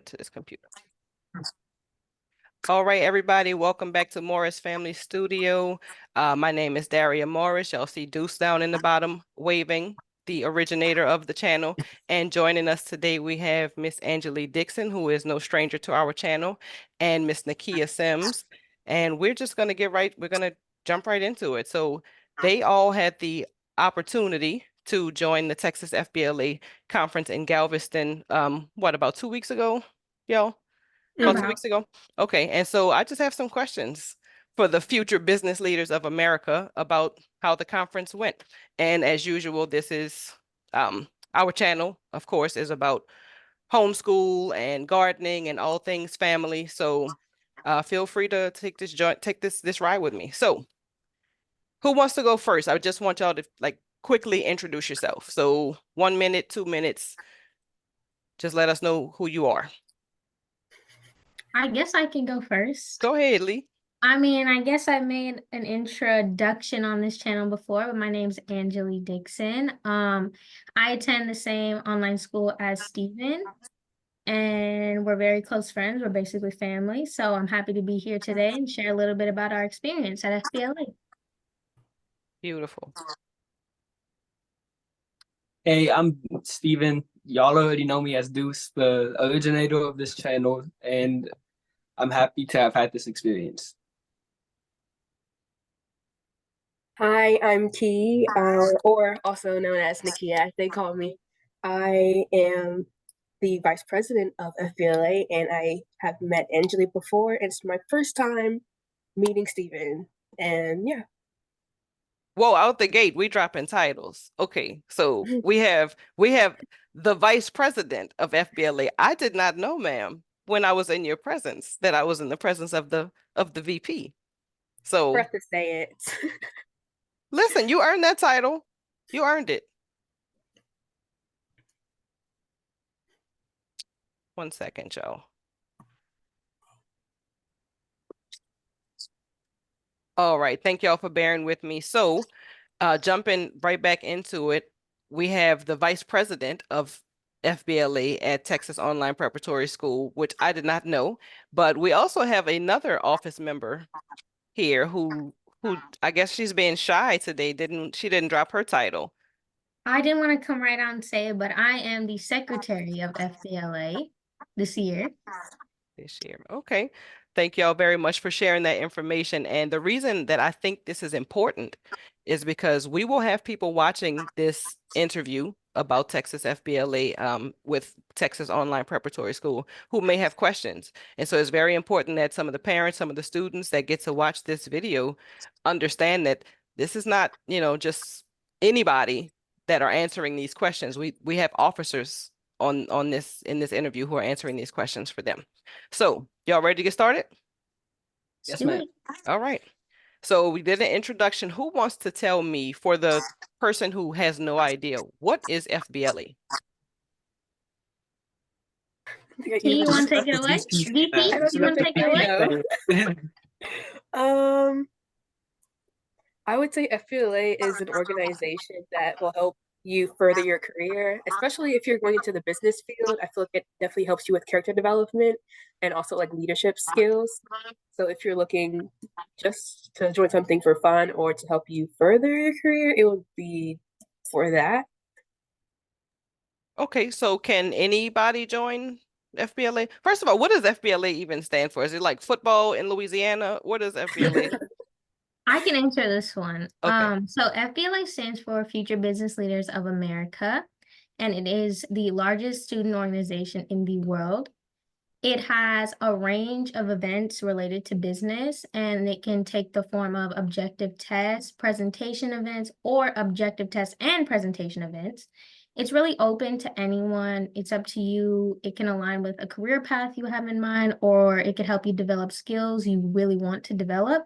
to this computer. All right, everybody, welcome back to Morris Family Studio. My name is Daria Morris. Y'all see Deuce down in the bottom waving, the originator of the channel. And joining us today, we have Miss Angela Dixon, who is no stranger to our channel, and Miss Nakia Sims. And we're just going to we're going to jump right into it. So they all had the opportunity to join the Texas FBLA conference in Galveston, about 2 weeks ago, y'all? About 2 weeks ago? Okay, and so I just have some questions for the future business leaders of America about how the conference went. And as usual, this is our channel, of course, is about homeschool and gardening and all things family. So feel free to take this ride with me. So who wants to go first? I just want y'all to quickly introduce yourself. So 1 minute, 2 minutes, just let us know who you are. I guess I can go first. Go ahead, Lee. I mean, I guess I made an introduction on this channel before, but my name's Angela Dixon. I attend the same online school as Steven, and we're very close friends. We're basically family. So I'm happy to be here today and share a little bit about our experience at FBLA. Beautiful. Hey, I'm Steven. Y'all already know me as Deuce, the originator of this channel, and I'm happy to have had this experience. Hi, I'm Key, or also known as Nakia, as they call me. I am the vice president of FBLA, and I have met Angela before. It's my first time meeting Steven, and yeah. Whoa, out the gate, we dropping titles. Okay, so we have the vice president of FBLA. I did not know, ma'am, when I was in your presence, that I was in the presence of the VP. So I have to say it. Listen, you earned that title. You earned it. 1 second, y'all. All right, thank y'all for bearing with me. So jumping right back into it, we have the vice president of FBLA at Texas Online Preparatory School, which I did not know, but we also have another office member here who I guess she's being shy today. She didn't drop her title. I didn't want to come right out and say it, but I am the secretary of FBLA this year. Okay. Thank y'all very much for sharing that information. And the reason that I think this is important is because we will have people watching this interview about Texas FBLA with Texas Online Preparatory School who may have questions. And so it's very important that some of the parents, some of the students that get to watch this video understand that this is not, just anybody that are answering these questions. We have officers in this interview who are answering these questions for them. So y'all ready to get started? Yes, ma'am. All right. So we did an introduction. Who wants to tell me, for the person who has no idea, what is FBLA? You want to take it away? VP, you want to take it away? I would say FBLA is an organization that will help you further your career, especially if you're going into the business field. I feel like it definitely helps you with character development and also leadership skills. So if you're looking just to join something for fun or to help you further your career, it would be for that. Okay, so can anybody join FBLA? First of all, what does FBLA even stand for? Is it like football in Louisiana? What is FBLA? I can answer this one. Okay. So FBLA stands for Future Business Leaders of America, and it is the largest student organization in the world. It has a range of events related to business, and it can take the form of objective tests, presentation events, or objective tests and presentation events. It's really open to anyone. It's up to you. It can align with a career path you have in mind, or it could help you develop skills you really want to develop.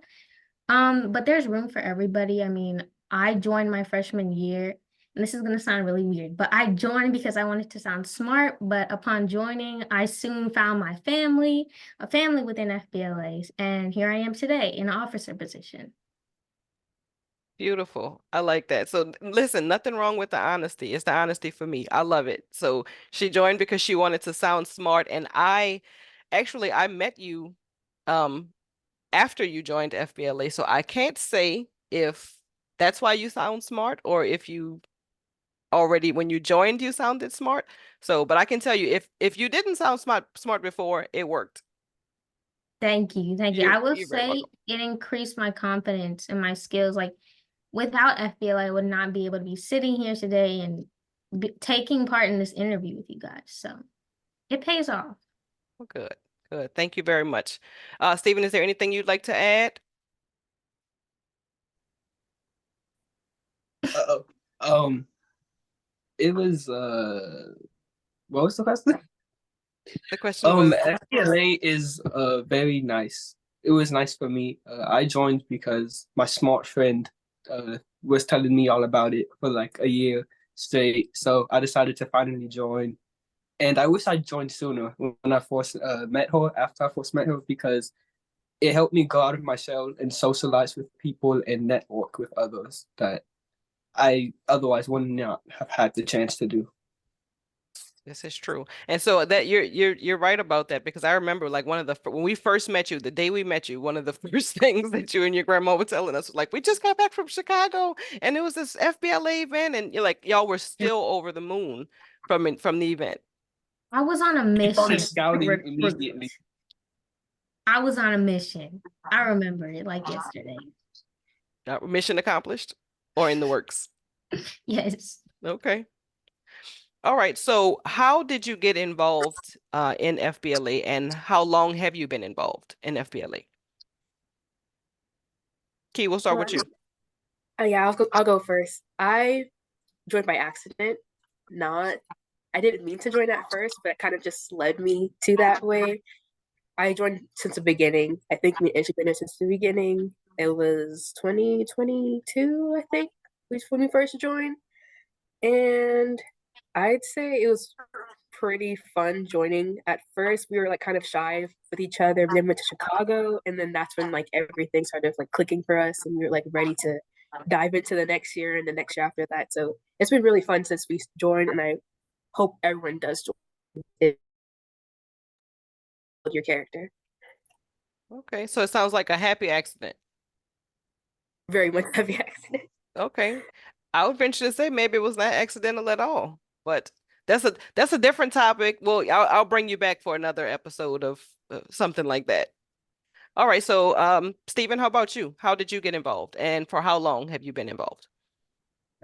But there's room for everybody. I mean, I joined my freshman year, and this is going to sound really weird, but I joined because I wanted to sound smart. But upon joining, I soon found my family, a family within FBLAs, and here I am today in an officer position. Beautiful. I like that. So listen, nothing wrong with the honesty. It's the honesty for me. I love it. So she joined because she wanted to sound smart. And I met you um after you joined FBLA. So I can't say if that's why you sound smart or if you already when you joined you sounded smart. So, but I can tell you if you didn't sound smart before, it worked. Thank you. Thank you. You're I will you're very say welcome. it increased my confidence and my skills. Like without FBLA, I would not be able to be sitting here today and taking part in this interview with you guys. So it pays off. Well, good. Good. Thank you very much. Stephen, is there anything you'd like to add? Uh-oh. Um, it was what was the question? The question was, FBLA is very nice. It was nice for me. I joined because my smart friend was telling me all about it for like a year straight. So I decided to finally join. And I wish I joined sooner when I first met her, after I first met her, because it helped me go out of my shell and socialize with people and network with others that I otherwise would not have had the chance to do. this is true. And so that you're right about that because I remember like one of the when we first met you, the day we met you, one of the first things that you and your grandma were telling us was like, we just got back from Chicago and it was this FBLA event and you're like y'all were still over the moon from the event. I was on a We started mission to scouting recruit. immediately. I was on a mission. I remember it like yesterday. Mission accomplished or in the works. Yes. Okay. All right. So how did you get involved in FBLA and how long have you been involved in FBLA? Key, we'll start with you. Yeah, I'll go first. I joined by accident. Not, I didn't mean to join at first, but it kind of just led me to that way. I joined since the beginning. I think me and been there since the beginning. It was 2022, I think, when we first joined. And I'd say it was pretty fun joining. At first, we were like kind of shy with each other. Then we went to Chicago, and then that's when like everything started like clicking for us, and we were like ready to dive into the next year and the next year after that. So it's been really fun since we joined, and I hope everyone does join it with your character. Okay. So it sounds like a happy accident. Very much heavy accident. Okay. I would venture to say maybe it was not accidental at all, but that's a different topic. Well, I'll bring you back for another episode of something like that. All right. So, Stephen, how about you? How did you get involved, and for how long have you been involved?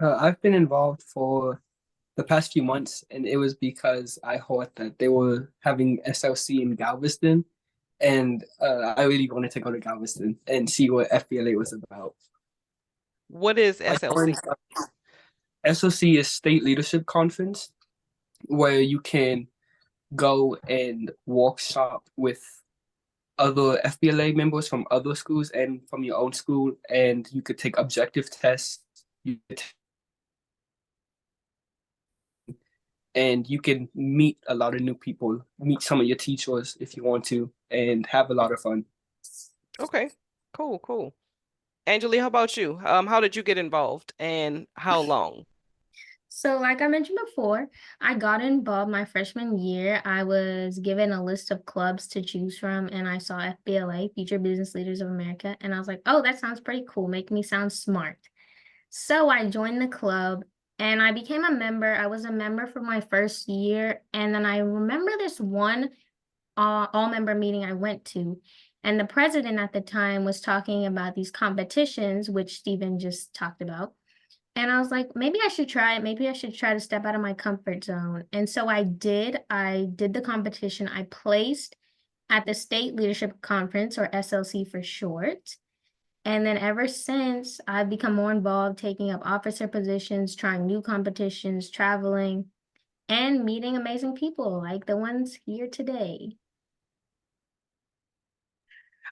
I've been involved for the past few months, and it was because I heard that they were having SLC in Galveston, and I really wanted to go to Galveston and see what FBLA was about. What is I SLC? joined, SLC is State Leadership Conference, where you can go and workshop with other FBLA members from other schools and from your own school, and you could take objective tests. And you can meet a lot of new people, meet some of your teachers if you want to, and have a lot of fun. Okay. Cool, cool. Angeli, how about you? How did you get involved and how long? So like I mentioned before, I got involved my freshman year. I was given a list of clubs to choose from, and I saw FBLA, Future Business Leaders of America, and I was like, oh, that sounds pretty cool. Make me sound smart. So I joined the club and I became a member. I was a member for my first year. And then I remember this one all-member meeting I went to, and the president at the time was talking about these competitions, which Stephen just talked about. And I was like, maybe I should try it. Maybe I should try to step out of my comfort zone. And so I did. I did the competition. I placed at the State Leadership Conference, or SLC for short. And then ever since, I've become more involved, taking up officer positions, trying new competitions, traveling, and meeting amazing people like the ones here today.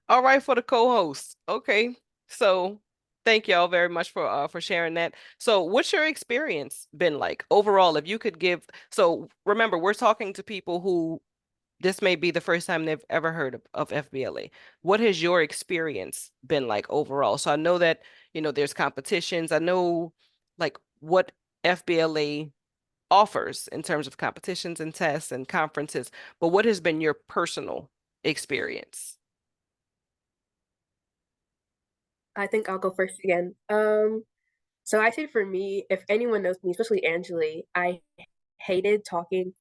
All right, for the co-host. Okay. So thank y'all very much for sharing that. So what's your experience been like overall? If you could give, so remember, we're talking to people who this may be the first time they've ever heard of FBLA. What has your experience been like overall? So I know that, there's competitions. I know like what FBLA offers in terms of competitions and tests and conferences, but what has been your personal experience? I think I'll go first again. So I say for me, if anyone knows me, especially Angeli, I hated talking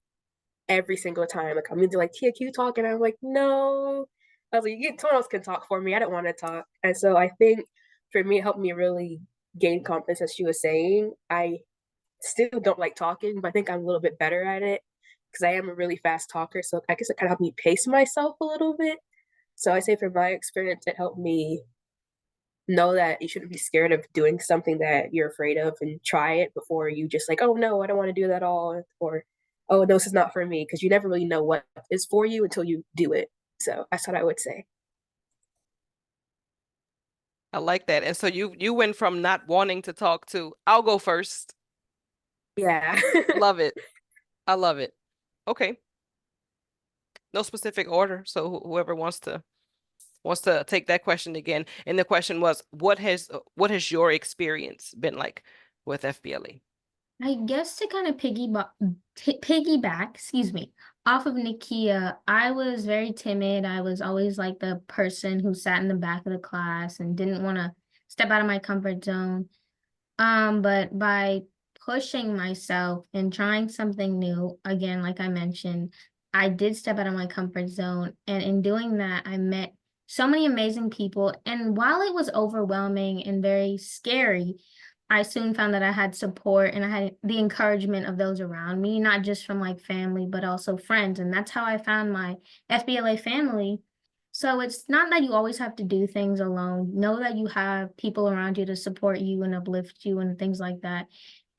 every single time. Like I'm gonna do like Tia, can you talk? And I'm like, no. I was like, someone else can talk for me. I don't want to talk. And so I think for me, it helped me really gain confidence, as she was saying. I still don't like talking, but I think I'm a little bit better at it because I am a really fast talker. So I guess it kind of helped me pace myself a little bit. So I say from my experience, it helped me know that you shouldn't be scared of doing something that you're afraid of and try it before you just like, oh no, I don't want to do that at all, or oh no, this is not for me, because you never really know what is for you until you do it. So that's what I would say. I like that. And so you went from not wanting to talk to, I'll go first. Yeah. Love it. I love it. Okay. No specific order. So whoever wants to take that question again. And the question was, what has your experience been like with FBLE? I guess to kind of piggyback, excuse me, off of Nikia, I was very timid. I was always like the person who sat in the back of the class and didn't want to step out of my comfort zone. But by pushing myself and trying something new, again, like I mentioned, I did step out of my comfort zone. And in doing that, I met so many amazing people. And while it was overwhelming and very scary, I soon found that I had support and I had the encouragement of those around me, not just from like family, but also friends. And that's how I found my FBLA family. So it's not that you always have to do things alone. Know that you have people around you to support you and uplift you and things like that.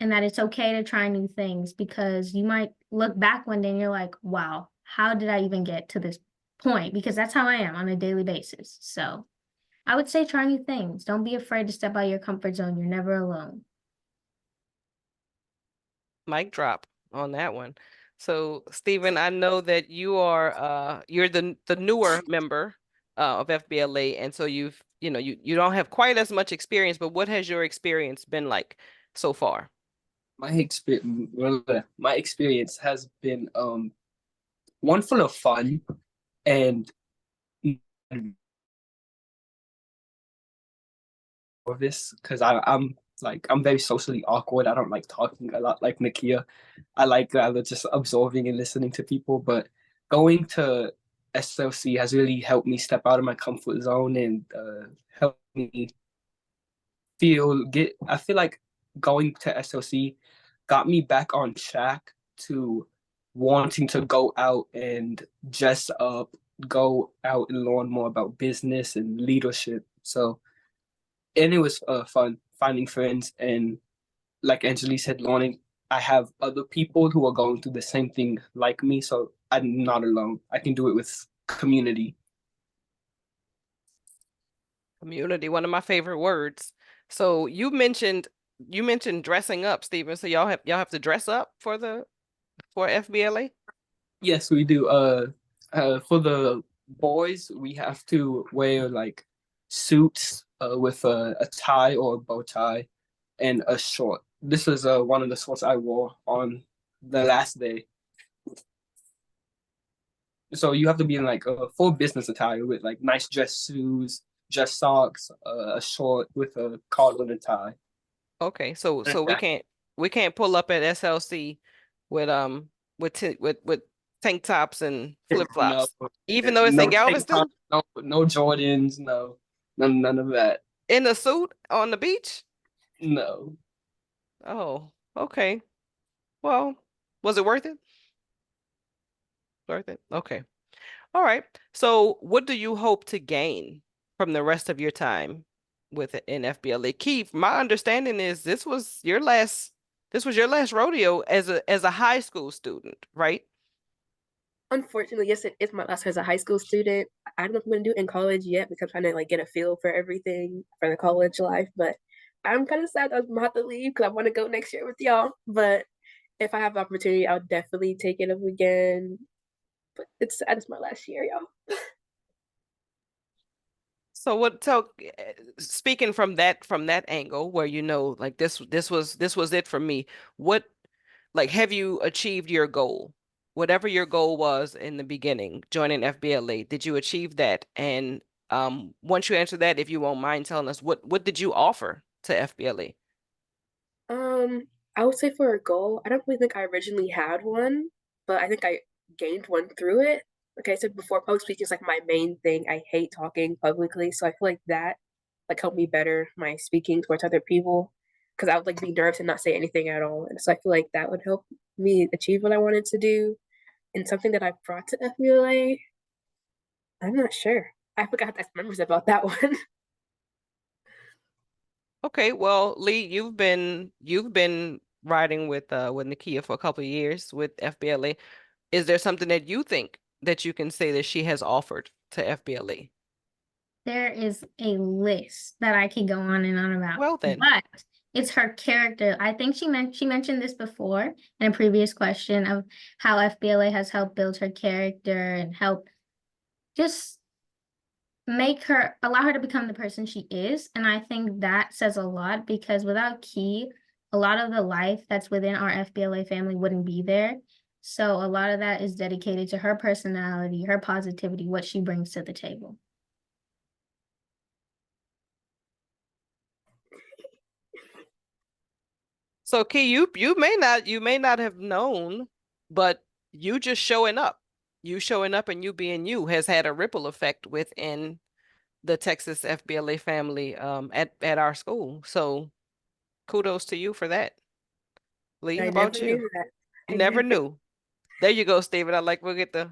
And that it's okay to try new things because you might look back one day and you're like, wow, how did I even get to this point? Because that's how I am on a daily basis. So I would say try new things. Don't be afraid to step out of your comfort zone. You're never alone. Mic drop on that one. So Stephen, I know that you're the newer member of FBLA, and so you don't have quite as much experience, but what has your experience been like so far? My experience has been one full of fun and nervous because I'm very socially awkward. I don't like talking a lot like Nakia. I like just absorbing and listening to people. But going to SLC has really helped me step out of my comfort zone and help me I feel like going to SLC got me back on track to wanting to go out and dress up, go out and learn more about business and leadership. So, and it was fun finding friends and like Angeli said, learning. I have other people who are going through the same thing like me, so I'm not alone. I can do it with community. Community, one of my favorite words. So you mentioned dressing up, Stephen. So y'all have to dress up for FBLA? Yes, we do. For the boys, we have to wear like suits with a tie or a bow tie and a short. This is one of the shorts I wore on the last day. So you have to be in like a full business attire with like nice dress shoes, dress socks, a short with a collar and a tie. Okay, so we can't pull up at SLC with with tank tops and flip No, flops, even though it's in no tank Galveston, top, no Jordans, no, none of that. in a suit on the beach. No. Oh, okay. Well, was it worth it? Worth it. Okay. All right. So, what do you hope to gain from the rest of your time with it in FBLA? Keith, my understanding is this was your last rodeo as a high school student, right? Unfortunately, yes, it is my last year as a high school student. I don't know if I'm gonna do it in college yet because I'm trying to like get a feel for everything for the college life. But I'm kind of sad I'm gonna have to leave because I want to go next year with y'all. But if I have the opportunity, I'll definitely take it up again. But it's sad it's my last year, y'all. So speaking from that angle where you know like this was it for me, what like have you achieved your goal? Whatever your goal was in the beginning, joining FBLA, did you achieve that? And once you answer that, if you won't mind telling us what did you offer to FBLA? I would say for a goal, I don't really think I originally had one, but I think I gained one through it. Like I said before, public speaking is like my main thing. I hate talking publicly, so I feel like that like helped me better my speaking towards other people because I would like be nervous and not say anything at all. And so I feel like that would help me achieve what I wanted to do. And something that I brought to FBLA, I'm not sure. I forgot to ask members about that one. Okay, well, Lee, you've been riding with Nakia for a couple of years with FBLA. Is there something that you think that you can say that she has offered to FBLA? There is a list that I could go on and on about, Well then, but it's her character. I think she mentioned this before in a previous question of how FBLA has helped build her character and help just allow her to become the person she is. And I think that says a lot because without Key, a lot of the life that's within our FBLA family wouldn't be there. So a lot of that is dedicated to her personality, her positivity, what she brings to the table. so Key, you may not have known, but you just showing up and you being you has had a ripple effect within the Texas FBLA family at our school. So kudos to you for that. Lee, how I about never you? knew that. I Never never. knew. There you go, Steven. I like we'll get the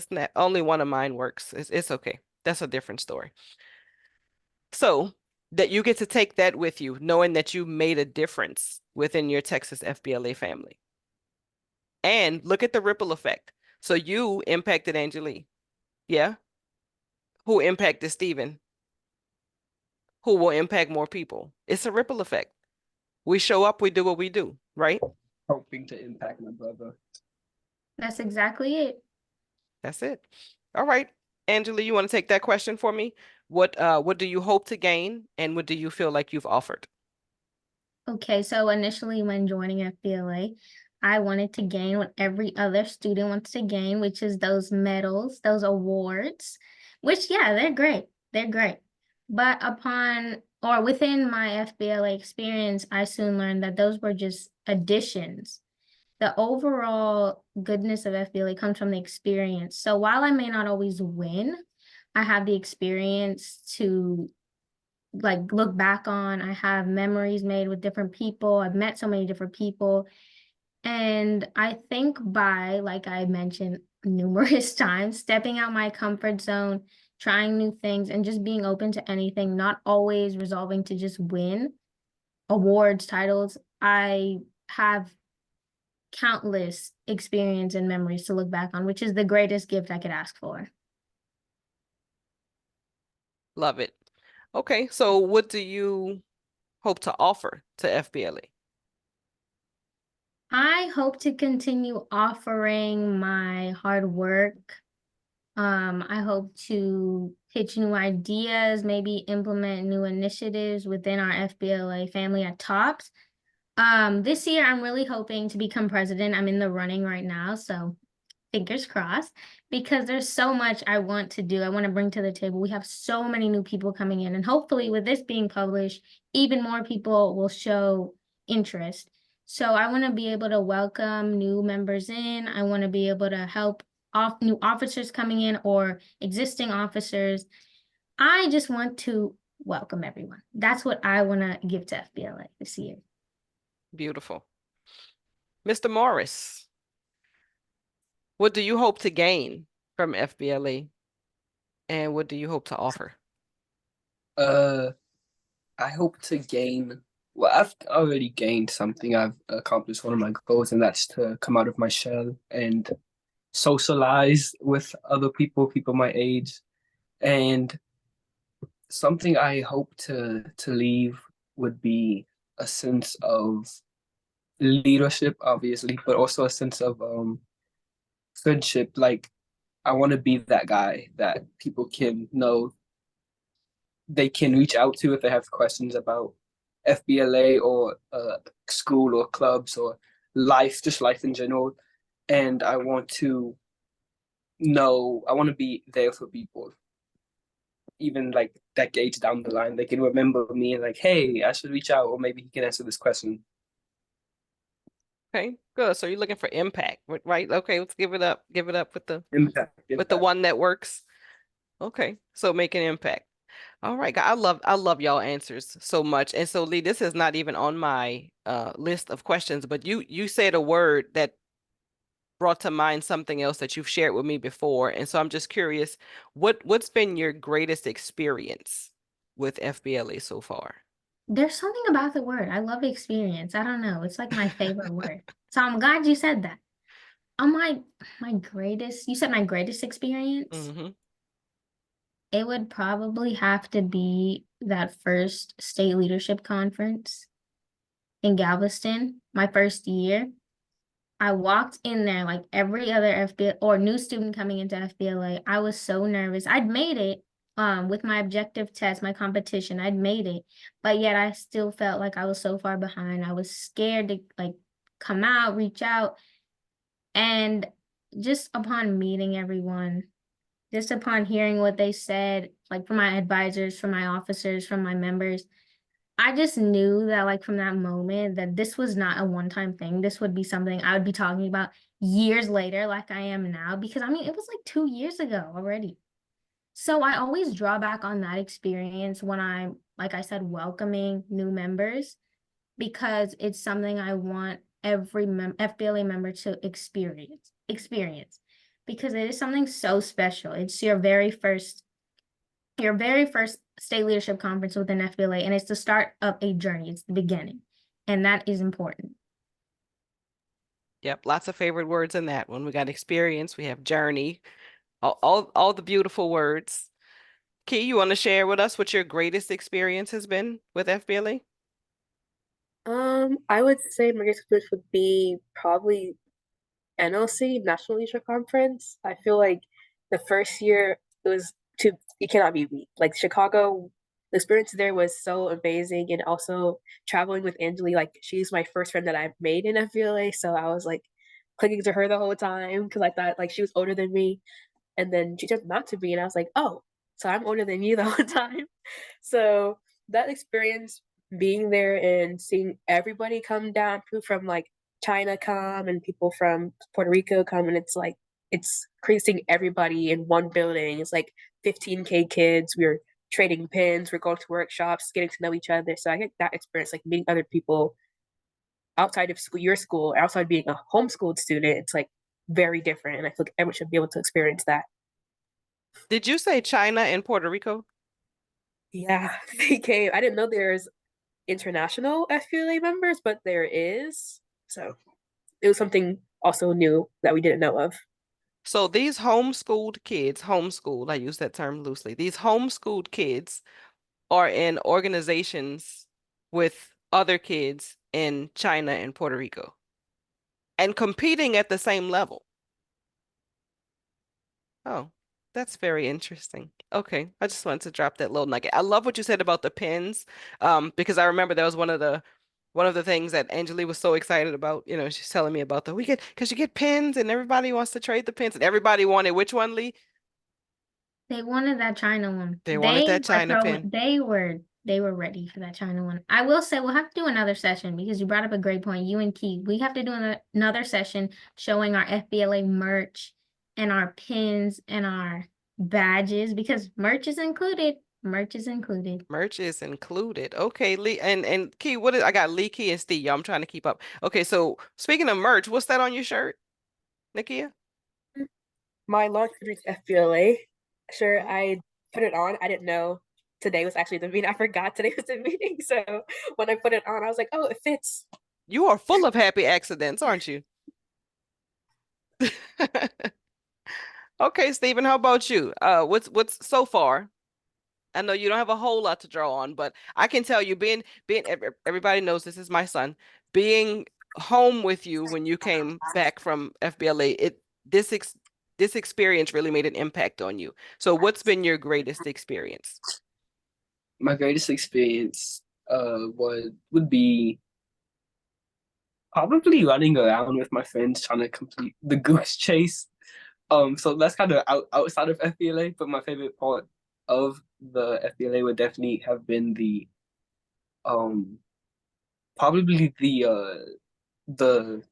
snap. Only one of mine works. It's okay. That's a different story. So that you get to take that with you, knowing that you made a difference within your Texas FBLA family. And look at the ripple effect. So you impacted Angelique. Yeah. Who impacted Steven? Who will impact more people? It's a ripple effect. We show up, we do what we do, right? Hoping to impact my brother. That's exactly it. That's it. All right. Angela, you want to take that question for me? What do you hope to gain and what do you feel like you've offered? Okay, so initially when joining FBLA, I wanted to gain what every other student wants to gain, which is those medals, those awards, which, yeah, they're great. They're great. But within my FBLA experience, I soon learned that those were just additions. The overall goodness of FBLA comes from the experience. So while I may not always win, I have the experience to like look back on. I have memories made with different people. I've met so many different people. And I think by, like I mentioned numerous times, stepping out my comfort zone, trying new things, and just being open to anything, not always resolving to just win awards, titles, I have countless experience and memories to look back on, which is the greatest gift I could ask for. Love it. Okay, so what do you hope to offer to FBLA? I hope to continue offering my hard work. I hope to pitch new ideas, maybe implement new initiatives within our FBLA family at TOPS. This year, I'm really hoping to become president. I'm in the running right now, so fingers crossed, because there's so much I want to do. I want to bring to the table. We have so many new people coming in, and hopefully with this being published, even more people will show interest. So I want to be able to welcome new members in. I want to be able to help new officers coming in or existing officers. I just want to welcome everyone. That's what I want to give to FBLA this year. Beautiful. Mr. Morris, what do you hope to gain from FBLA and what do you hope to offer? I hope to gain. Well, I've already gained something. I've accomplished one of my goals, and that's to come out of my shell and socialize with other people my age. And something I hope to leave would be a sense of leadership, obviously, but also a sense of friendship. Like I want to be that guy that people can know they can reach out to if they have questions about FBLA or school or clubs or life, just life in general. And I want to be there for people. Even like decades down the line, they can remember me and like, hey, I should reach out, or maybe he can answer this question. Okay, good. So you're looking for impact, right? Okay, let's give it up. Give it up with the Impact. one that works. Okay, so make an impact. All right, I love y'all answers so much. And so Lee, this is not even on my list of questions, but you said a word that brought to mind something else that you've shared with me before. And so I'm just curious, what's been your greatest experience with FBLA so far? There's something about the word. I love experience. I don't know. It's like my favorite word. So I'm glad you said that. On my greatest, you said my greatest experience? Mm-hmm. It would probably have to be that first state leadership conference in Galveston, my first year. I walked in there like every other FBLA or new student coming into FBLA. I was so nervous. I'd made it with my objective test, my competition. I'd made it, but yet I still felt like I was so far behind. I was scared to like come out, reach out. And just upon meeting everyone, just upon hearing what they said, like from my advisors, from my officers, from my members, I just knew that like from that moment that this was not a one-time thing. This would be something I would be talking about years later, like I am now, because I mean, it was like 2 years ago already. So I always draw back on that experience when I'm, like I said, welcoming new members, because it's something I want every FBLA member to experience, because it is something so special. It's your very first state leadership conference within FBLA, and it's the start of a journey. It's the beginning, and that is important. Yep, lots of favorite words in that one. We got experience, we have journey, all the beautiful words. Key, you want to share with us what your greatest experience has been with FBLA? I would say my greatest experience would be probably NLC, National Leadership Conference. I feel like the first year it cannot be beat. Like Chicago, the experience there was so amazing, and also traveling with Angeli, like she's my first friend that I've made in FBLA, so I was like clinging to her the whole time because I thought like she was older than me, and then she turned not to be, and I was like, oh, so I'm older than you the whole time. So that experience, being there and seeing everybody come down from like China come and people from Puerto Rico come, and it's like it's creating everybody in one building. It's like 15K kids. We're trading pins, we're going to workshops, getting to know each other. So I get that experience, like meeting other people outside of school, your school, outside being a homeschooled student. It's like very different, and I feel like everyone should be able to experience that. Did you say China and Puerto Rico? Yeah, they came. I didn't know there's international FBLA members, but there is. So it was something also new that we didn't know of. So these homeschooled kids, homeschooled, I use that term loosely. These homeschooled kids are in organizations with other kids in China and Puerto Rico and competing at the same level. Oh, that's very interesting. Okay, I just wanted to drop that little nugget. I love what you said about the pins, because I remember that was one of the things that Angeli was so excited about. You know, she's telling me about because you get pins and everybody wants to trade the pins, and everybody wanted which one, Lee? They wanted that China one. They wanted that China pin. They were ready for that China one. I will say we'll have to do another session because you brought up a great point. You and Key, we have to do another session showing our FBLA merch and our pins and our badges, because merch is included. Merch is included. Merch is included. Okay, Lee and Key, what is I got Lee, Key, and Steve. I'm trying to keep up. Okay, so speaking of merch, what's that on your shirt, Nikia? My launch country's FBLA. Sure, Oh. I put it on. I didn't know today was actually the meeting. I forgot today was the meeting. So when I put it on, I was like, oh, it fits. You are full of happy accidents, aren't you? Okay, Stephen, how about you? What's so far? I know you don't have a whole lot to draw on, but I can tell you everybody knows this is my son. Being home with you when you came back from FBLA, this experience really made an impact on you. So what's been your greatest experience? My greatest experience would be probably running around with my friends trying to complete the goose chase. So that's kind of outside of FBLA, but my favorite part of the FBLA would definitely have been the um probably the the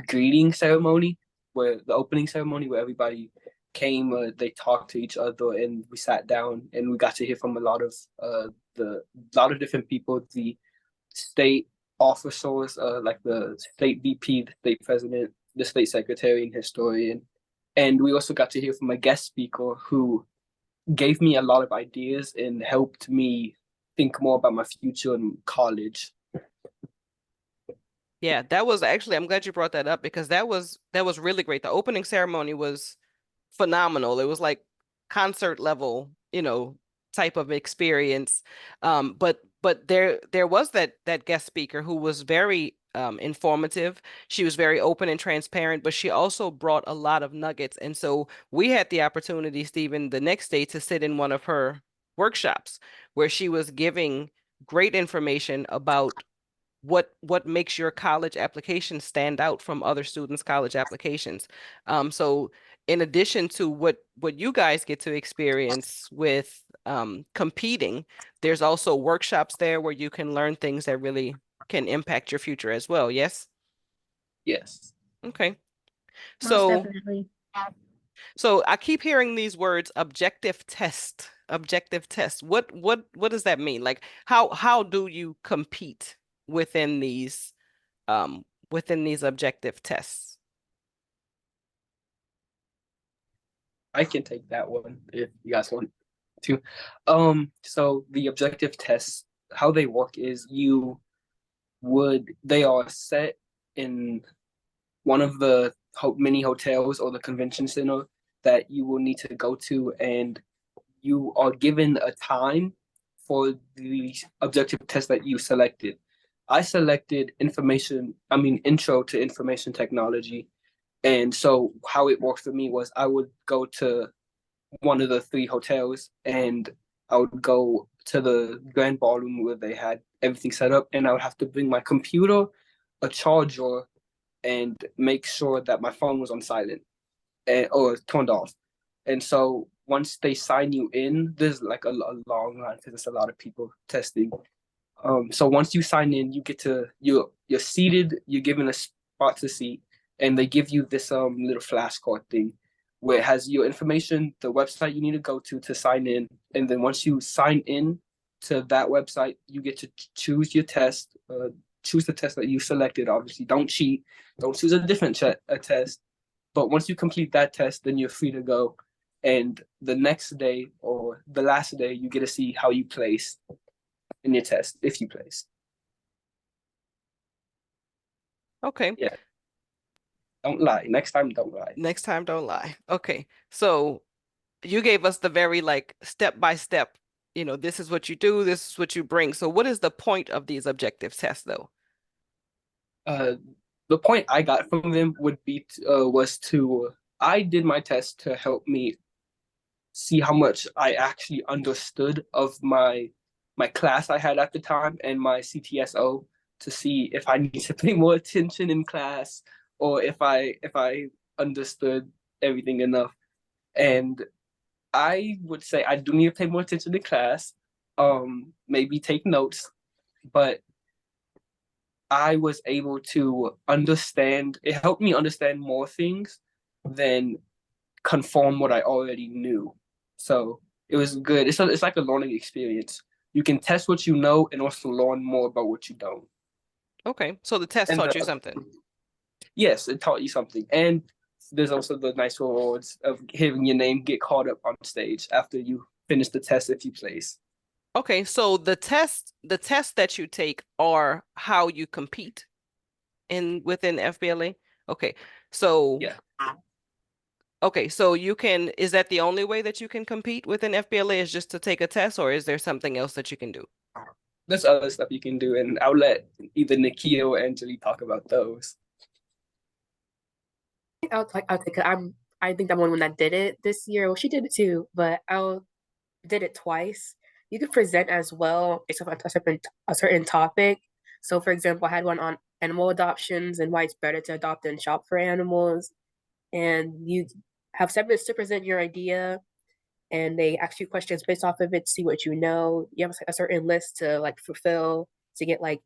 greeting ceremony, where the opening ceremony where everybody came, they talked to each other, and we sat down and we got to hear from a lot of the lot of different people, the state officers, like the state VP, the state president, the state secretary, and historian. And we also got to hear from a guest speaker who gave me a lot of ideas and helped me think more about my future in college. Yeah, that was actually, I'm glad you brought that up because that was really great. The opening ceremony was phenomenal. It was like concert level, type of experience. But there was that guest speaker who was very informative. She was very open and transparent, but she also brought a lot of nuggets. And so we had the opportunity, Stephen, the next day to sit in one of her workshops where she was giving great information about what makes your college application stand out from other students' college applications. So in addition to what you guys get to experience with competing, there's also workshops there where you can learn things that really can impact your future as well. Yes? Yes. Okay. Most So definitely. I keep hearing these words, objective test, objective test. What does that mean? Like how do you compete within these objective tests? I can take that one if you guys want to. So the objective tests, how they work is they are set in one of the mini hotels or the convention center that you will need to go to, and you are given a time for the objective test that you selected. I selected intro to information technology. And so how it worked for me was I would go to one of the three hotels, and I would go to the grand ballroom where they had everything set up, and I would have to bring my computer, a charger, and make sure that my phone was on silent or turned off. And so once they sign you in, there's like a long line because there's a lot of people testing. So once you sign in, you get to you're seated, you're given a spot to seat, and they give you this little flashcard thing where it has your information, the website you need to go to sign in, and then once you sign in to that website, you get to choose your test, choose the test that you selected. Obviously, don't cheat, don't choose a different test. But once you complete that test, then you're free to go. And the next day or the last day, you get to see how you place in your test if you place. Okay. Yeah. Don't lie. Next time, don't lie. Next time, don't lie. Okay. So you gave us the very like step by step, this is what you do, this is what you bring. So what is the point of these objective tests though? The point I got from them was to I did my test to help me see how much I actually understood of my class I had at the time and my CTSO, to see if I need to pay more attention in class or if I understood everything enough. And I would say I do need to pay more attention to class, maybe take notes, but I was able to understand, it helped me understand more things than conform what I already knew. So it was good. It's like a learning experience. You can test what you know and also learn more about what you don't. Okay. So the test And taught you something. yes, it taught you something. And there's also the nice rewards of hearing your name get called up on stage after you finish the test if you place. Okay, so the tests that you take are how you compete within FBLA. Okay. So Yeah. okay, so is that the only way that you can compete within FBLA is just to take a test, or is there something else that you can do? There's other stuff you can do, and I'll let either Nikia or Anjali talk about those. I'll take it. I think I'm the one that did it this year. Well, she did it too, but I did it twice. You could present as well based on a certain topic. So, for example, I had one on animal adoptions and why it's better to adopt than shop for animals. And you have 7 minutes to present your idea, and they ask you questions based off of it, see what you know. You have a certain list to like fulfill to get like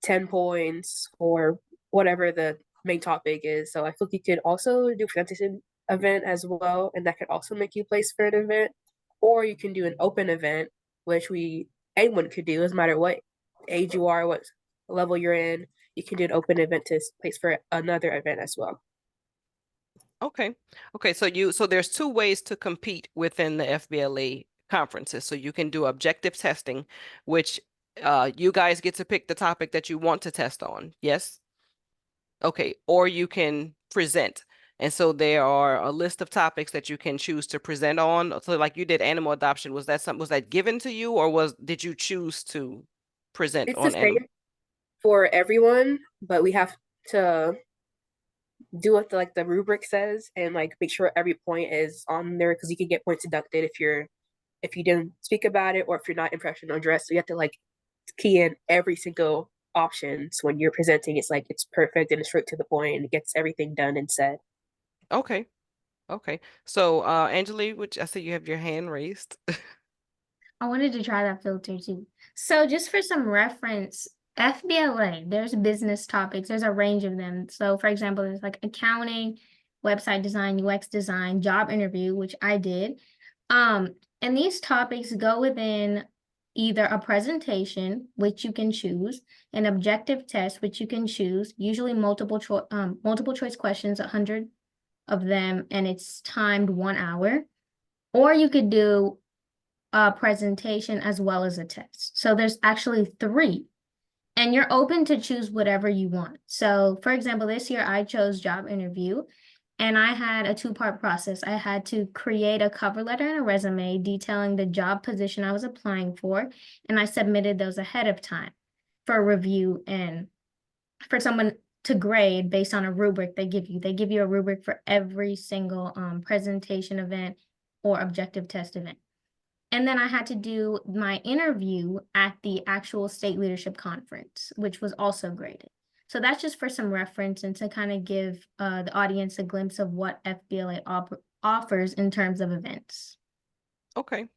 10 points or whatever the main topic is. So I feel like you could also do presentation event as well, and that could also make you place for an event. Or you can do an open event, which anyone could do, doesn't matter what age you are, what level you're in. You can do an open event to place for another event as well. Okay. Okay. So there's 2 ways to compete within the FBLA conferences. So you can do objective testing, which you guys get to pick the topic that you want to test on. Yes. Okay. Or you can present. And so there are a list of topics that you can choose to present on. So like you did animal adoption, was that given to you, or did you choose to present It's the on animal? same for everyone, but we have to do what the rubric says and like make sure every point is on there because you can get points deducted if you didn't speak about it or if you're not impression or dress. So you have to like key in every single option. So when you're presenting, it's like it's perfect and it's straight to the point and it gets everything done and said. Okay. Okay. So Angeli, which I see you have your hand raised. I wanted to try that filter too. So just for some reference, FBLA, there's business topics, there's a range of them. So for example, there's like accounting, website design, UX design, job interview, which I did. And these topics go within either a presentation, which you can choose, an objective test, which you can choose, usually multiple choice questions, 100 of them, and it's timed 1 hour. Or you could do a presentation as well as a test. So there's actually 3, and you're open to choose whatever you want. So for example, this year I chose job interview, and I had a 2-part process. I had to create a cover letter and a resume detailing the job position I was applying for, and I submitted those ahead of time for review and for someone to grade based on a rubric they give you. They give you a rubric for every single presentation event or objective test event. And then I had to do my interview at the actual state leadership conference, which was also graded. So that's just for some reference and to kind of give the audience a glimpse of what FBLA offers in terms of events. Okay.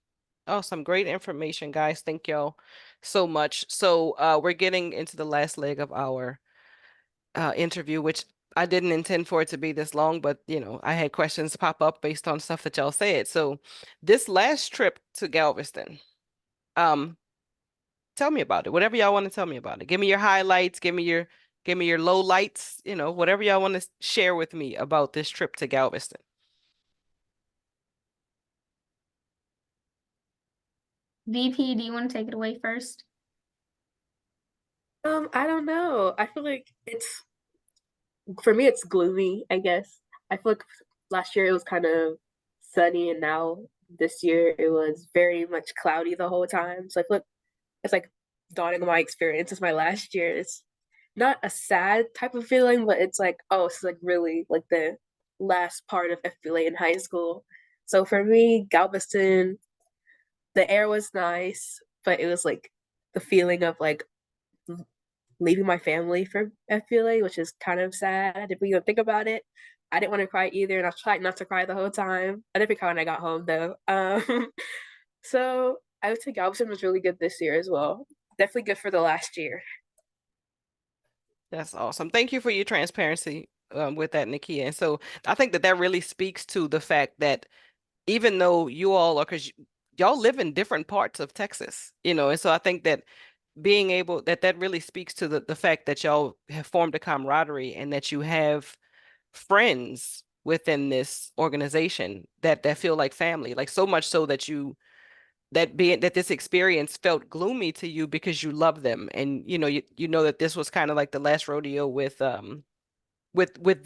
Oh, some great information, guys. Thank y'all so much. So we're getting into the last leg of our interview, which I didn't intend for it to be this long, but I had questions pop up based on stuff that y'all said. So this last trip to Galveston, tell me about it. Whatever y'all want to tell me about it. Give me your highlights, give me your low lights, whatever y'all want to share with me about this trip to Galveston. VP, do you want to take it away first? I don't know. I feel like for me it's gloomy, I guess. I feel like last year it was kind of sunny and now this year it was very much cloudy the whole time. So I feel like it's like dawning on my experience. It's my last year. It's not a sad type of feeling, but it's like, oh, it's like really like the last part of FBLA in high school. So for me, Galveston, the air was nice, but it was like the feeling of like leaving my family for FBLA, which is kind of sad if we don't think about it. I didn't want to cry either, and I tried not to cry the whole time. I didn't cry when I got home though. So I would say Galveston was really good this year as well. Definitely good for the last year. That's awesome. Thank you for your transparency with that, Nakia. And so I think that really speaks to the fact that even though you all are, because y'all live in different parts of Texas, and so I think that being able that really speaks to the fact that y'all have formed a camaraderie and that you have friends within this organization that feel like family, like so much so that this experience felt gloomy to you because you love them, and you know that this was kind of like the last rodeo with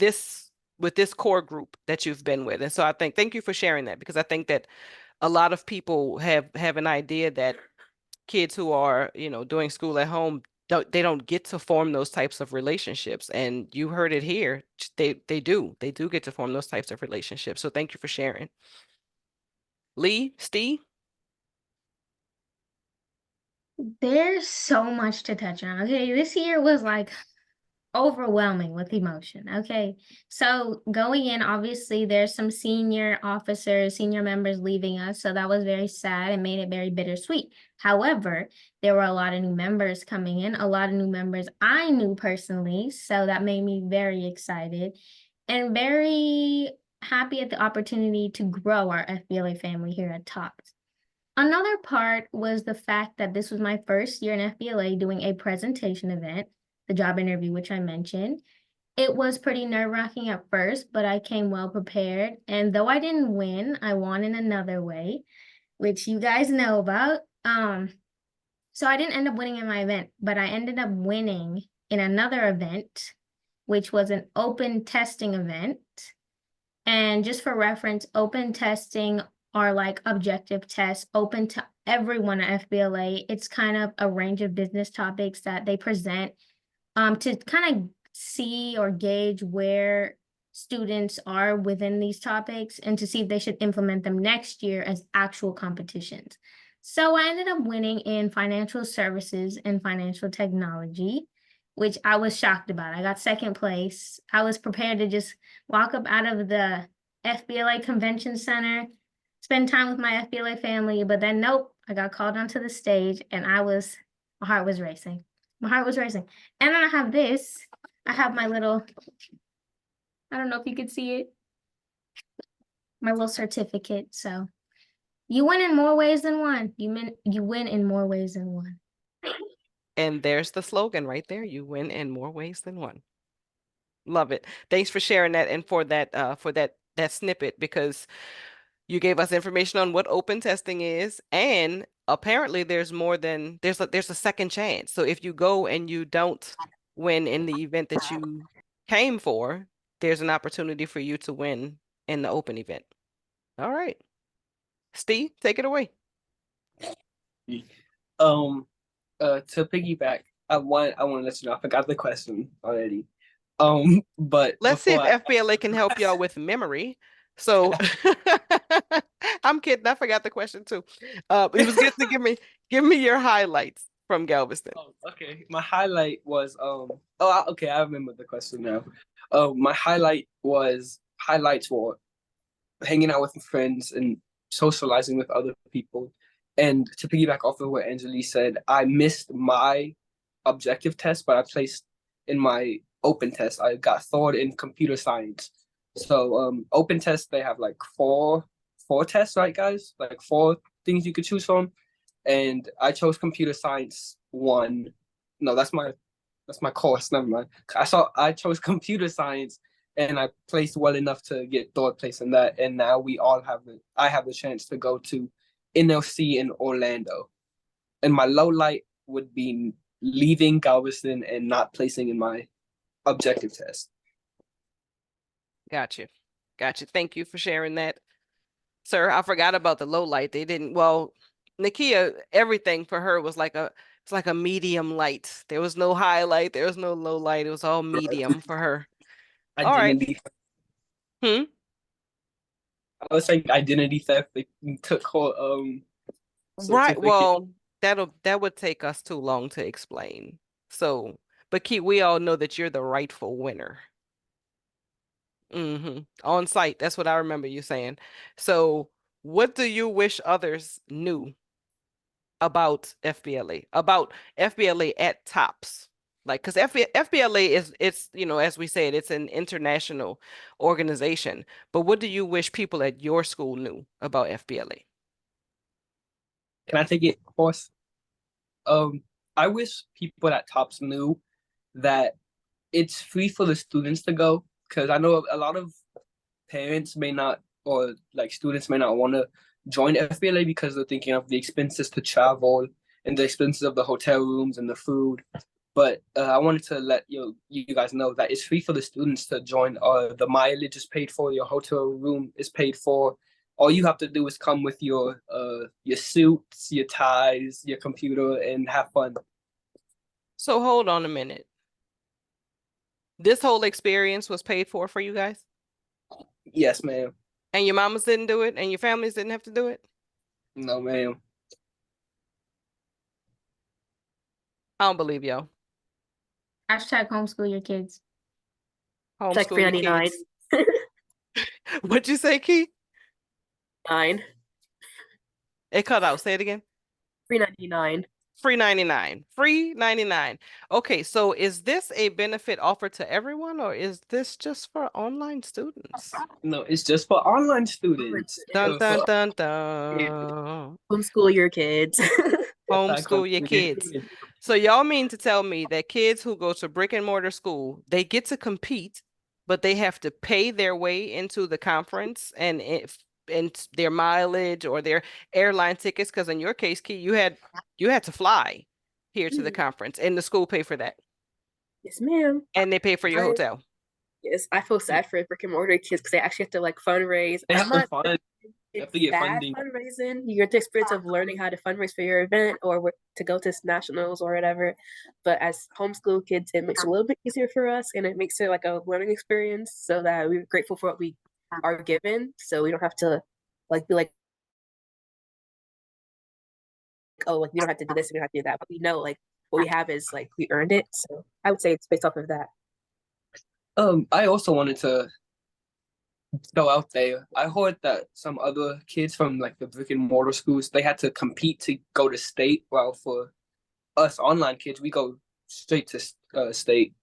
this core group that you've been with. And so I think thank you for sharing that, because I think that a lot of people have an idea that kids who are doing school at home they don't get to form those types of relationships. And you heard it here. They do get to form those types of relationships. So thank you for sharing. Lee, Steve? There's so much to touch on. Okay, this year was like overwhelming with emotion. Okay, so going in, obviously, there's some senior officers, senior members leaving us. So that was very sad and made it very bittersweet. However, there were a lot of new members coming in, a lot of new members I knew personally. So that made me very excited and very happy at the opportunity to grow our FBLA family here at TOPS. Another part was the fact that this was my first year in FBLA doing a presentation event, the job interview, which I mentioned. It was pretty nerve-wracking at first, but I came well prepared. And though I didn't win, I won in another way, which you guys know about. So I didn't end up winning in my event, but I ended up winning in another event, which was an open testing event. And just for reference, open testing are like objective tests open to everyone at FBLA. It's kind of a range of business topics that they present to kind of see or gauge where students are within these topics and to see if they should implement them next year as actual competitions. So I ended up winning in financial services and financial technology, which I was shocked about. I got second place. I was prepared to just walk up out of the FBLA Convention Center, spend time with my FBLA family, but then nope, I got called onto the stage and my heart was racing. My heart was racing. And then I have this. I have my little, I don't know if you could see it, my little certificate. So you win in more ways than one. You win in more ways than one. And there's the slogan right there. You win in more ways than one. Love it. Thanks for sharing that and for that snippet, because you gave us information on what open testing is, and apparently there's a second chance. So if you go and you don't win in the event that you came for, there's an opportunity for you to win in the open event. All right. Steve, take it away. To piggyback, I want to let you know I forgot the question already. But Let's see if before FBLA can help y'all with memory. So I'm kidding. I forgot the question too. It was good to give me your highlights from Galveston. Oh, okay. My highlight was okay, I remember the question now. My highlights were hanging out with friends and socializing with other people. And to piggyback off of what Angelique said, I missed my objective test, but I placed in my open test. I got third in computer science. So open test, they have like four tests, right, guys? Like 4 things you could choose from. And I chose computer science 1. No, that's my course. Never mind. I chose computer science, and I placed well enough to get third place in that. And now I have the chance to go to NLC in Orlando. And my low light would be leaving Galveston and not placing in my objective test. Gotcha. Thank you for sharing that. Sir, I forgot about the low light. Nakia, everything for her was it's like a medium light. There was no highlight, there was no low light. It was all medium for her. Identity. All right. I was saying identity theft. They took her Right. Well, that would take us too long to explain. So, but Keith, we all know that you're the rightful winner. On site. That's what I remember you saying. So, what do you wish others knew about FBLA? About FBLA at TOPS? Like, because FBLA it's as we said, it's an international organization. But what do you wish people at your school knew about FBLA? Can I take it, boss? I wish people at TOPS knew that it's free for the students to go, because I know a lot of parents may not, or like students may not want to join FBLA because they're thinking of the expenses to travel and the expenses of the hotel rooms and the food. But I wanted to let you guys know that it's free for the students to join. The mileage is paid for, your hotel room is paid for. All you have to do is come with your suits, your ties, your computer, and have fun. So hold on a minute. This whole experience was paid for you guys? Yes, ma'am. And your mamas didn't do it and your families didn't have to do it? No, ma'am. I don't believe y'all. Hashtag homeschool your kids. It's like Homeschool your $3.99. kids. What'd you say, Key? Nine. It cut out. Say it again. $3.99. Free 99. Free 99. Okay, so is this a benefit offered to everyone or is this just for online students? No, it's just for online students. Dun dun For- dun dun. Homeschool your kids. Homeschool your kids. So y'all mean to tell me that kids who go to brick and mortar school, they get to compete, but they have to pay their way into the conference and their mileage or their airline tickets? Because in your case, Key, you had to fly here to the conference, and the school pay for that, Yes, ma'am. and they pay for your I- hotel. Yes, I feel sad for brick and mortar kids because they actually have to like fundraise. They I'm have to not fund. You have it's to get bad funding. fundraising. You get the experience of learning how to fundraise for your event or to go to nationals or whatever. But as homeschool kids, it makes it a little bit easier for us and it makes it like a learning experience so that we're grateful for what we are given. So we don't have to like be like, oh, like we don't have to do this, we don't have to do that. But we know like what we have is like we earned it. So I would say it's based off of that. I also wanted to go out there. I heard that some other kids from like the brick and mortar schools, they had to compete to go to state. While for us online kids, we go straight to state.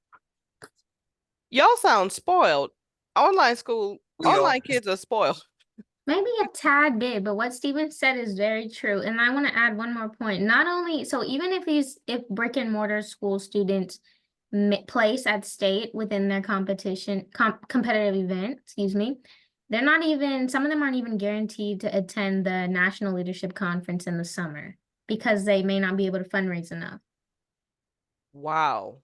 Y'all sound spoiled. Online school, We are. online kids are spoiled. Maybe a tad bit, but what Steven said is very true. And I want to add one more point. Not only, so even if brick and mortar school students place at state within their competitive event, they're not even, some of them aren't even guaranteed to attend the National Leadership Conference in the summer because they may not be able to fundraise enough. Wow.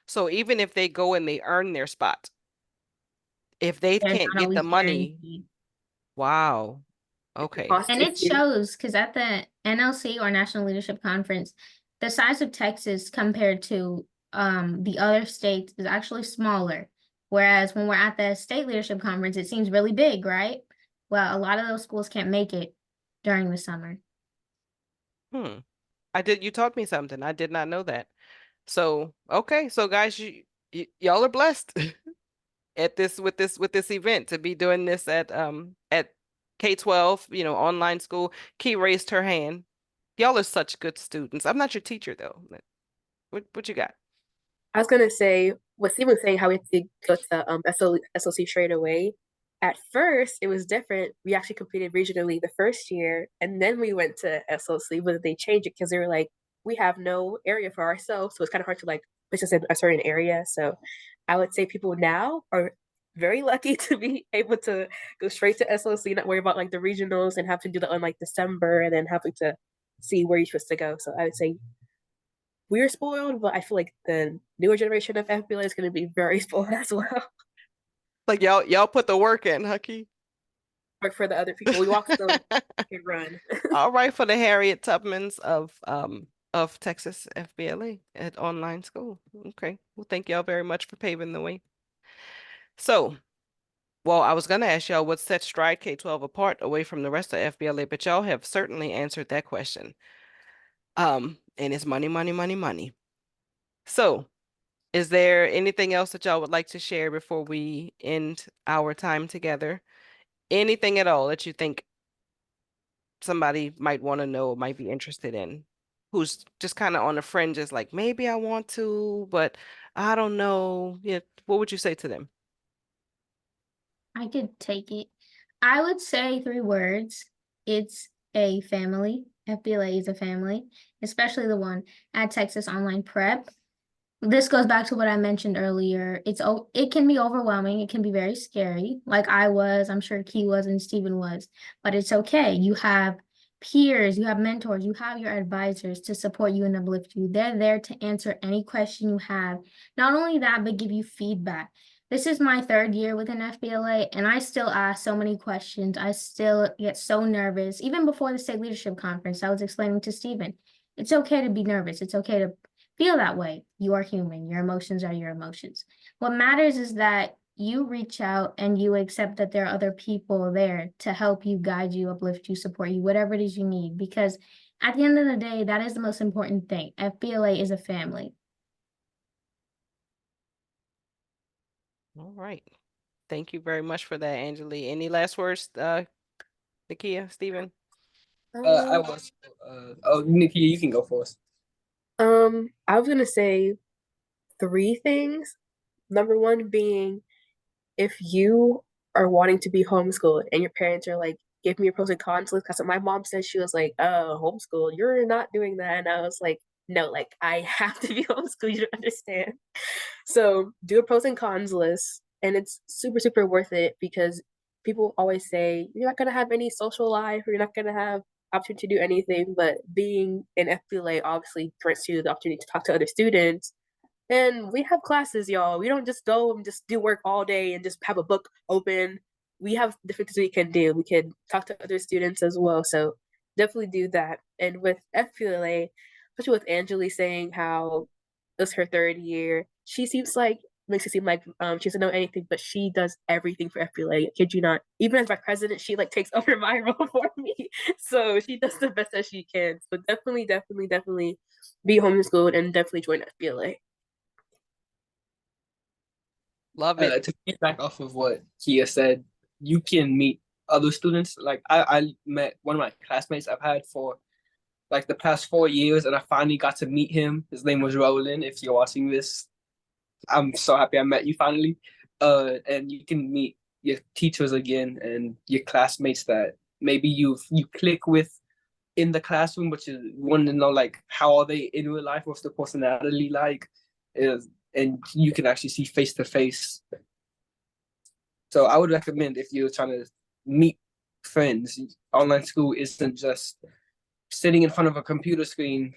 So even if they go and they earn their spot, if they They're can't not get the always money, guaranteed. wow. Okay. And it shows because at the NLC or National Leadership Conference, the size of Texas compared to the other states is actually smaller. Whereas when we're at the state leadership conference, it seems really big, right? Well, a lot of those schools can't make it during the summer. You taught me something. I did not know that. So, okay. So guys, y'all are blessed at this with this event to be doing this at K12, online school. Key raised her hand. Y'all are such good students. I'm not your teacher though. What you got? I was gonna say what Steve was saying, how we had to go to SOC straight away. At first, it was different. We actually competed regionally the first year, and then we went to SOC, but they changed it because they were like, we have no area for ourselves, so it's kind of hard to like push us in a certain area. So I would say people now are very lucky to be able to go straight to SOC, not worry about like the regionals and have to do that on like December and then having to see where you're supposed to go. So I would say we're spoiled, but I feel like the newer generation of FBLA is going to be very spoiled as well. Like y'all put the work in, Hucky. Work for the other people. We walk slow and run. All right, for the Harriet Tubmans of Texas FBLA at online school. Okay. Well, thank y'all very much for paving the way. So, well, I was gonna ask y'all what sets Stride K12 apart away from the rest of FBLA, but y'all have certainly answered that question. And it's money, money, money, money. So, is there anything else that y'all would like to share before we end our time together? Anything at all that you think somebody might want to know, might be interested in, who's just kind of on the fringes, like maybe I want to, but I don't know. Yeah, what would you say to them? I could take it. I would say 3 words. It's a family. FBLA is a family, especially the one at Texas Online Prep. This goes back to what I mentioned earlier. It can be overwhelming. It can be very scary. Like I was, I'm sure Key was and Steven was, but it's okay. You have peers, you have mentors, you have your advisors to support you and uplift you. They're there to answer any question you have. Not only that, but give you feedback. This is my 3rd year within FBLA, and I still ask so many questions. I still get so nervous. Even before the state leadership conference, I was explaining to Steven, it's okay to be nervous. It's okay to feel that way. You are human. Your emotions are your emotions. What matters is that you reach out and you accept that there are other people there to help you, guide you, uplift you, support you, whatever it is you need. Because at the end of the day, that is the most important thing. FBLA is a family. All right. Thank you very much for that, Angeli. Any last words, Nakia, Stephen? I was. Oh, Nikki, you can go first. I was gonna say 3 things. Number one being, if you are wanting to be homeschooled and your parents are like, give me your pros and cons list, because my mom said, she was like, oh, homeschool, you're not doing that. And I was like, no, like I have to be homeschooled, you don't understand. So do a pros and cons list, and it's super, super worth it because people always say you're not gonna have any social life or you're not gonna have opportunity to do anything, but being in FBLA obviously grants you the opportunity to talk to other students. And we have classes, y'all. We don't just go and just do work all day and just have a book open. We have different things we can do. We can talk to other students as well. So definitely do that. And with FPLA, especially with Angeli saying how it's her 3rd year, she seems like makes it seem like she doesn't know anything, but she does everything for FPLA. Kid you not. Even as my president, she like takes over my role for me. So she does the best that she can. So definitely, definitely, definitely be homeschooled and definitely join FPLA. Love it. To piggyback off of what Kia said, you can meet other students. Like I met one of my classmates I've had for like the past 4 years, and I finally got to meet him. His name was Roland. If you're watching this, I'm so happy I met you finally. And you can meet your teachers again and your classmates that maybe you click with in the classroom, but you want to know like how are they in real life, what's the personality like, and you can actually see face to face. So I would recommend if you're trying to meet friends, online school isn't just sitting in front of a computer screen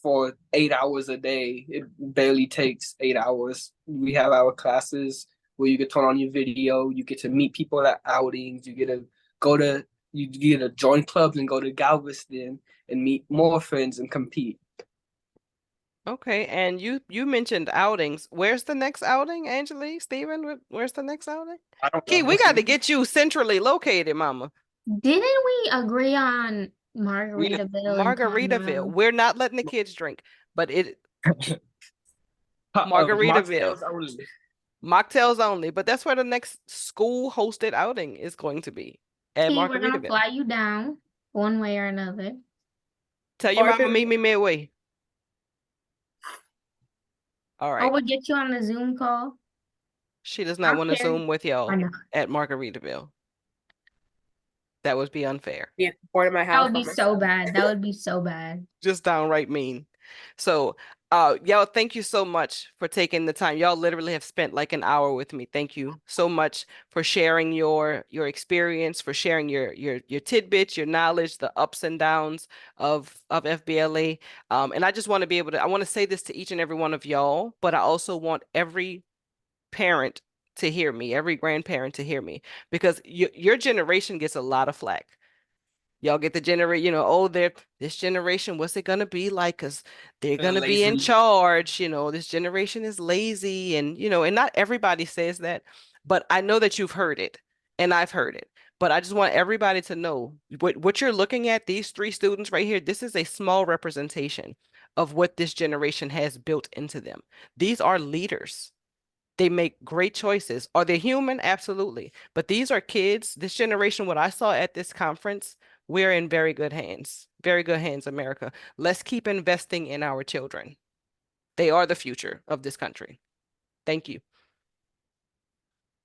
for 8 hours a day. It barely takes 8 hours. We have our classes where you get turn on your video, you get to meet people at outings, you get to go to you get to join clubs and go to Galveston and meet more friends and compete. Okay, and you mentioned outings. Where's the next outing, Angeli, Stephen? Where's the next outing? I don't Key, know. we got to get you centrally located, Mama. Didn't we agree on Margaritaville and Margaritaville. Conroe? We're not letting the kids drink, but it Margaritaville. Mocktails only. Mocktails only. But that's where the next school hosted outing is going to be at Key, we're gonna Margaritaville. fly you down one way or another. Tell your mama Margaritaville. meet me midway. All Or right. we'll get you on the Zoom call. She does not want to Okay. Zoom with y'all Why not? at Margaritaville. That would be unfair. Yeah, bored of my That house. would be so bad. That would be so bad. Just downright mean. So, y'all, thank you so much for taking the time. Y'all literally have spent like an hour with me. Thank you so much for sharing your experience, for sharing your tidbits, your knowledge, the ups and downs of FBLA. And I just want to be able to, I want to say this to each and every one of y'all, but I also want every parent to hear me, every grandparent to hear me, because your generation gets a lot of flack. Y'all get the generate, oh, this generation, what's it gonna be like? Because they're gonna be in Lazy. charge, this generation is lazy, and and not everybody says that, but I know that you've heard it, and I've heard it. But I just want everybody to know what you're looking at, these 3 students right here, this is a small representation of what this generation has built into them. These are leaders. They make great choices. Are they human? Absolutely. But these are kids. This generation, what I saw at this conference, we're in very good hands. Very good hands, America. Let's keep investing in our children. They are the future of this country. Thank you.